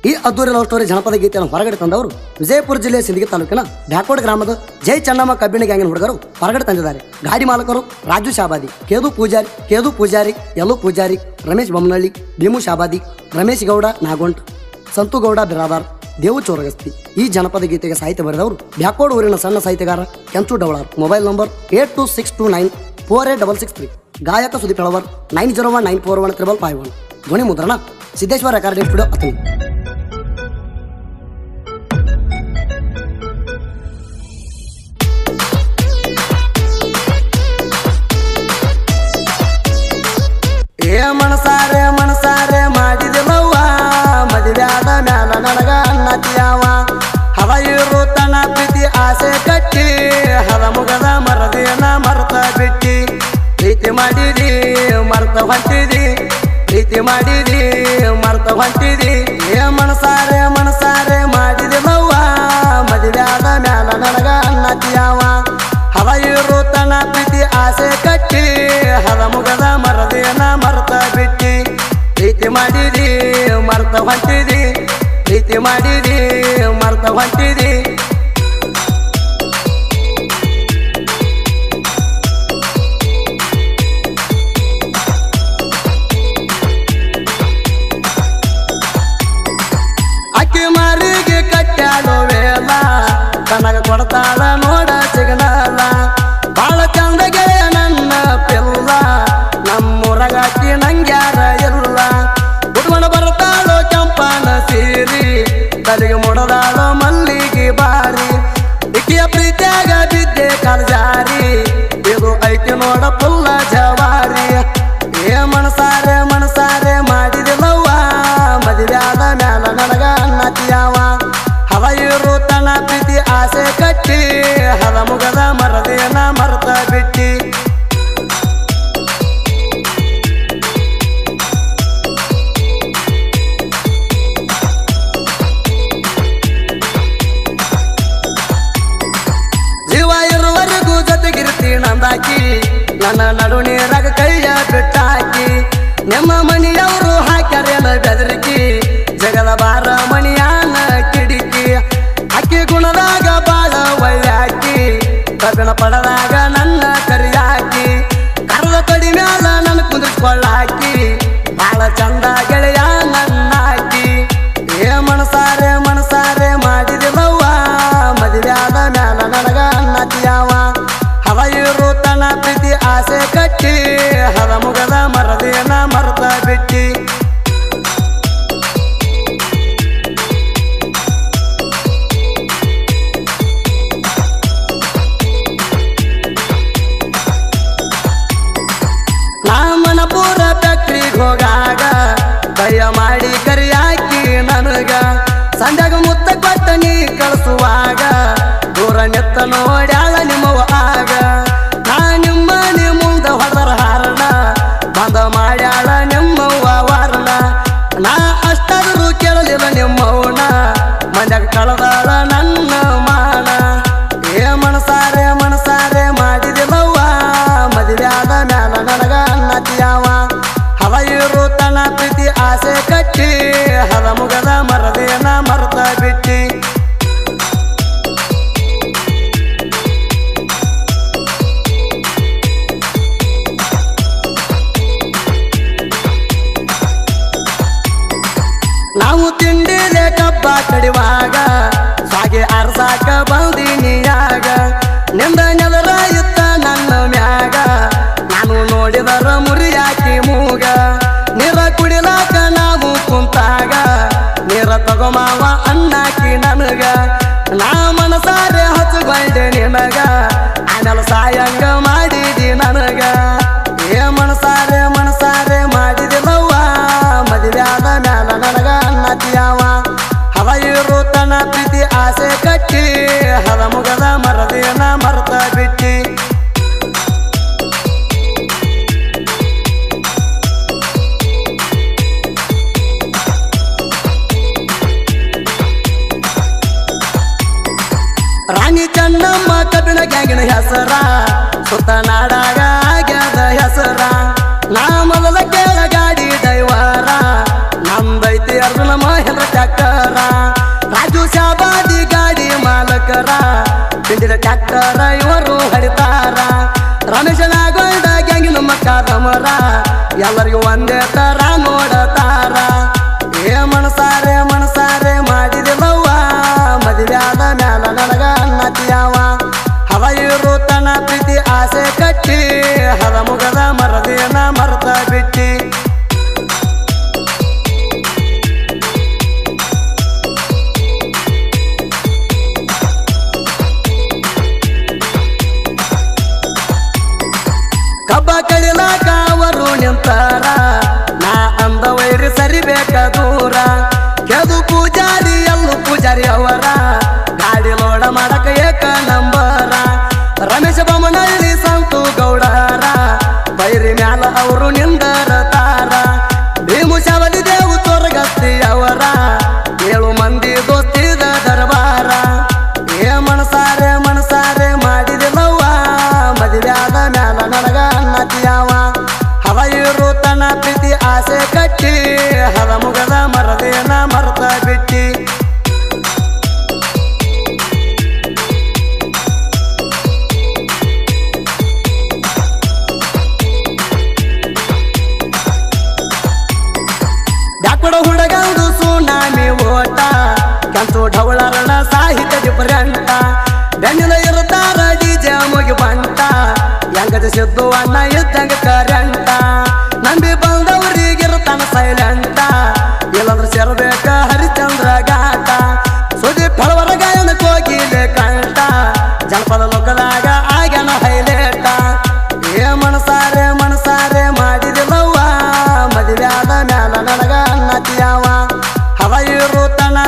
ಈ ಅದ್ದೂರಿ love story ಜನಪದ ಗೀತೆಯನ್ನು ಹೊರಗಡೆ ತಂದವರು ವಿಜಯಪುರ ಜಿಲ್ಲೆಯ ಸಿಂದಗಿ ತಾಲೂಕಿನ ಬ್ಯಾಕೋಡ್ ಗ್ರಾಮದ ಜೈ ಚನ್ನಮ್ಮ ಕಬ್ಬಿಣ ಗ್ಯಾಂಗಿನ ಹುಡುಗರು ಹೊರಗಡೆ ತಂದಿದ್ದಾರೆ. ಗಾಡಿ ಮಾಲಕರು ರಾಜು ಶಾಬಾದಿ, ಕೇದು ಪೂಜಾರಿ, ಯಲ್ಲು ಪೂಜಾರಿ, ರಮೇಶ್ ಬೊಮ್ಮನಹಳ್ಳಿ, ಭೀಮು ಶಾಬಾದಿ, ರಮೇಶ್ ಗೌಡ ನಾಗೊಂಟ್, ಸಂತು ಗೌಡ ಬಿರಾದಾರ್, ದೇವು ಚೋರಗಸ್ತಿ. ಈ ಜನಪದ ಗೀತೆಗೆ ಸಾಹಿತ್ಯ ಬರೆದವರು ಬ್ಯಾಕೋಡ್ ಊರಿನ ಸಣ್ಣ ಸಾಹಿತ್ಯಗಾರ ಕೆಂಚು ಡವಳಾರ್. Mobile number 8262948663. ಗಾಯಕ ಸುದೀಪ್ ಹೆಳವರ್ 9019413551. ಧ್ವನಿ ಮುದ್ರಣ ಸಿದ್ದೇಶ್ವರ ರೆಕಾರ್ಡಿಂಗ್ ಸ್ಟುಡಿಯೋ ಅತನಿ. ಮನಸಾರೆ ಮಾಡಿದಿಲ್ಲವ್ವ ಮದುವ್ಯಾದ ಮ್ಯಾಲ ನನಗ ಅನ್ನತಿಯವ ಹದ ಇರು ತನ ಪ್ರೀತಿ ಆಸೆ ಕಟ್ಟಿ ಹದ ಮುಗದ ಮರದೇನ ಮರ್ತ ಬಿಟ್ಟಿ ಪ್ರೀತಿ ಮಾಡಿದಿ ಮರ್ತ ಹೊಂಟಿದಿ ಪ್ರೀತಿ ಮಾಡಿದಿ ಮರ್ತ ಹೊಂಟಿದಿ ಮನಸಾರೆ ಮಾಡಿದಿಲ್ಲವ್ವ ಮದುವ್ಯಾದ ಮ್ಯಾಲ ನನಗ ಅನ್ನತಿಯವ ಹದ ಇರು ತನ ಪ್ರೀತಿ ಆಸೆ ಕಟ್ಟಿ ಹದ ಮುಗದ ಮರದೇನ ಮರ್ತ ಬಿಟ್ಟಿ ಪ್ರೀತಿ ಮಾಡಿದಿ ಮರ್ತ ಹೊಂಟಿದಿ ಪ್ರೀತಿ ಮಾಡಿದಿ ಮರ್ತ ಹೊಂಟಿದಿ. ಅಕ್ಕಿ ಮಾರಿಗೆ ಕಟ್ಟಾಡೋ ವೇಳ ತನಗ ಕೊಡ್ತಾಳ ನೋಡ ಸಿಗನಲ್ಲ ಬಾಳ ಚಂದ ಗೆಳೆಯ ನನ್ನ ಪಿಲ್ಲ ನಮ್ಮೂರಾಗ ಅಕ್ಕಿ ನಂಗ್ಯಾರ ಎಲ್ಲ ಉಟ್ಕೊಂಡು ಬರ್ತಾಳೋ ಕೆಂಪನ ಸೀರಿ ತಲೆಗೆ ಮುಡದಾಳೋ ಮಲ್ಲಿಗೆ ಬಾರಿ ಇಕ್ಕಿಯ ಪ್ರೀತಿಯಾಗ ಬಿದ್ದೆ ಕಲ್ಜಾರಿ ಇದು ಐತಿ ನೋಡ ಪುಲ್ಲ ಜವಾರಿ ಮನಸಾರೆ ಮಾಡಿದಿಲ್ಲವ್ವ ಮದುವ್ಯಾದ ಮ್ಯಾಲ ನನಗ ಅನ್ನತಿಯವ ಹದ ಇರು ತನ ಪ್ರೀತಿ ಆಸೆ ಕಟ್ಟಿ ಹದ ಮುಗದ ಮರದೇನ ಮರ್ತ ಬಿಟ್ಟಿ. ಜೀವ ಇರುವರೆಗೂ ಜೊತೆಗಿರ್ತಿ ನಂದಾಕಿ ನನ್ನ ನಡು ನೀರಾಗ ಕೈಯ ಬಿಟ್ಟಾಕಿ ನಿಮ್ಮ ಮನಿಯವರು ಹಾಕ್ಯಾರೇನ ಬೆದರಿಕಿ ಜಗದ ಬಾರ ಮಣಿಯಾನ ಕಿಡಿಕಿ ಅಕ್ಕಿ ಗುಣದಾಗ ಬಾಳ ಒಳ್ಳ್ಯಾಕಿ ಕಬ್ಬಿಣ ಪಡದಾಗ ನನ್ನ ಕರಿಯಾಕಿ ಕರದ ಕಡಿ ಮ್ಯಾಲ ನನ್ನ ಕುಂದಿಸ್ಕೊಳ್ಳಾಕಿ ಬಾಳ ಚಂದ ಗೆಳೆಯ ನನ್ನಾಕಿ ಮನಸಾರೆ ಮಾಡಿದಿಲ್ಲವ್ವ ಮದುವ್ಯಾದ ಮ್ಯಾಲ ನನಗ ಅನ್ನತಿಯವ ಹದ ಇರು ತನ ಪ್ರೀತಿ ಆಸೆ ಕಟ್ಟಿ ಹದ ಮುಗದ ಮರದೇನ ಮರ್ತ ಬಿಟ್ಟಿ. ಮನಪುರ ಫ್ಯಾಕ್ಟ್ರಿಗೆ ಹೋಗಾಗ ಕೈಯ ಮಾಡಿ ಕರಿಯಾಕಿ ನನಗ ಸಂಜಾಗ ಮುತ್ತ ಕೊಟ್ಟ ನೀ ಕಳಿಸುವಾಗ ದೂರ ನಿತ್ತ ನೋಡ್ಯಾಳ ನಿಮ್ಮವ ಆಗ ನಾ ನಿಮ್ಮ ಮುಂದ ಹೊದರ ಹಾರಣ ಬಂದ ಮಾಡ್ಯಾಳ ನಿಮ್ಮವ್ವ ವಾರಣ ನಾ ಅಷ್ಟಾದರೂ ಕೇಳಲಿಲ್ಲ ನಿಮ್ಮವನ ಮಂದ್ಯಾಗ ಕಳೆದಾಳ ನನ್ನ ಮಾನ ಮನಸಾರೆ ಮಾಡಿದಿಲ್ಲವ್ವ ಮದುವ್ಯಾದ ಮ್ಯಾಲ ನನಗ ಅನ್ನತಿಯವ ಹದ ಇರು ತನ ಪ್ರೀತಿ ಆಸೆ ಕಟ್ಟಿ ಹದ ಮುಗದ ಮರದೇನ ಮರ್ತ ಬಿಟ್ಟಿ. ನಾವು ತಿಂಡಿಲೆ ಕಬ್ಬ ಕಡಿವಾಗ ಸಾಗೆ ಅರ್ಸಾಕ ಬಂದಿನಿಯಾಗ ನಿಂದ ನೆಲರ ಇತ್ತ ನನ್ನ ಮ್ಯಾಗ ನಾನು ನೋಡಿದರ ಮುರಿಯಾಕಿ ಮೂಗ ನೀರ ಕುಡಿಲಾಕ ನಾವು ಕುಂತಾಗ ನೀರ ತಗೊಮಾವ ಅನ್ನಾಕಿ ನನಗ ನಾ ಮನಸಾರೆ ಹಚ್ಚಗೊಂಡೆ ನಿನಗ ಆಮೇಲೆ ಸಾಯಂಗ ಮಾಡಿದಿ ನನಗ ಮನಸಾರೆ ಮಾಡಿದಿಲ್ಲವ್ವ ಮದುವ್ಯಾದ ಮ್ಯಾಲ ನನಗ ಅನ್ನತಿಯವ ಹದ ಇರು ತನ ಪ್ರೀತಿ ಆಸೆ ಕಟ್ಟಿ ಹದ ಮುಗದ ಮರದೇನ ಮರ್ತ ಬಿಟ್ಟಿ. ರಾಣಿ ಚನ್ನಮ್ಮ ಕಬ್ಬಿಣ ಗ್ಯಾಂಗಿನ ಹೆಸರ ಸುತ್ತ ನಾಡಾಗ ಆಗ್ಯಾದ ಹೆಸರ ನಾ ಮೊದಲ ಕೇಳ ಗಾಡಿ ದೈವಾರ ನಮ್ದೈತಿ ಅರ್ಜುನ ಮಹೇಂದ್ರ ಟ್ಯಾಕ್ಟರ ರಾಜು ಶಾಬಾದಿ ಗಾಡಿ ಮಾಲಕರ ಹಿಂದಿನ ಟ್ಯಾಕ್ಟರ ಇವರು ಹಡಿತಾರ ರಮೇಶ ನಾಗೋಲ್ಡ ಗ್ಯಾಂಗಿನ ಮಕ್ಕದಮರ ಎಲ್ಲರಿಗೂ ಒಂದೇ ತರ ನೋಡತಾರ ಏ ಮನಸಾರೆ ಮನಸಾರೆ ಮಾಡಿದಿಲ್ಲವ್ವ ಮದುವೆಯಾದ ಮ್ಯಾಲ ನನಗ ಅನ್ನತಿಯವ ಹವ ಇರು ತನ ಪ್ರೀತಿ ಆಸೆ ಕಟ್ಟಿ ಹದ ಮುಗದ ಮರದೇನ ಮರ್ತ ಬಿಟ್ಟಿ ಕಬ್ಬ ಕಡಿಲಾಕ ಅವರು ನಿಂತಾರ ನಾ ಅಂದ ವೈರಿ ಸರಿಬೇಕ ದೂರ ಕೆದು ಪೂಜಾರಿ ಎಲ್ಲೂ ಪೂಜಾರಿ ಅವರ ಗಾಡಿ ಲೋಡ ಮಾಡಕ ಏಕ ನಂಬರ ರಮೇಶ ಬೊಮ್ಮನಹಳ್ಳಿ ಸಂತು ಗೌಡರ ಬೈರಿ ಮ್ಯಾಲ ಅವರು ನಿಂದರತಾರ ಭೀಮು ಶಾವಲಿ ದೇವು ತೋರಗತ್ತಿ ಅವರ 7 ಮಂದಿ ದೋಸ್ತಿದ ದರ್ಬಾರ ಏ ಮನಸಾರೆ ಮನಸಾರೆ ಮಾಡಿದಿಲ್ಲವ್ವ ಮದುವೆಯಾದ ಮ್ಯಾಲ ನನಗ ಅನ್ನತಿಯವ ಹವ ಇರು ತನ ಪ್ರೀತಿ ಆಸೆ ಕಟ್ಟಿ ಹದ ಮುಗದ ಮರದೇನ ಮರ್ತ ಬಿಟ್ಟಿ ಬ್ಯಾಕ್ವಡ ಹುಡುಗಂದು ಸುನಾಮಿ ಓಟ ಕಂತು ಢವಳರಣ ಸಾಹಿತ್ಯ ಡಿಫರೆಂಟ ಬೆನ್ನಿಲ ಇರುತ್ತಾರ ಡಿಜೆ ಮುಗಿ ಬಂಟ ಹೆಂಗದ ಸಿದ್ದು ಅಣ್ಣ ಇದ್ದಂಗ ಕರೆಂಟ ನಂಬಿ ಬಂದವರಿಗಿರ್ತಾನ ಸೈಲೆಂಟ ಇಲ್ಲಂದ್ರ ಸೇರ್ಬೇಕ ಹರಿಚಂದ್ರ ಘಾಟ ಸುದೀಪ್ ಹಳವರ ಗಾಯನ ಕೋಗಿಲೆ ಕಂಟ ಜನಪದ ಲೋಕದಾಗ ಆಗ್ಯಾನ ಹೈಲೇಟ ಏ ಮನಸಾರೆ ಮನಸಾರೆ ಮಾಡಿದಿಲ್ಲವ್ವ ಮದುವೆಯಾದ ಮ್ಯಾಲ ನನಗ ಅನ್ನತಿಯವ ಹವ ಇರು ತನ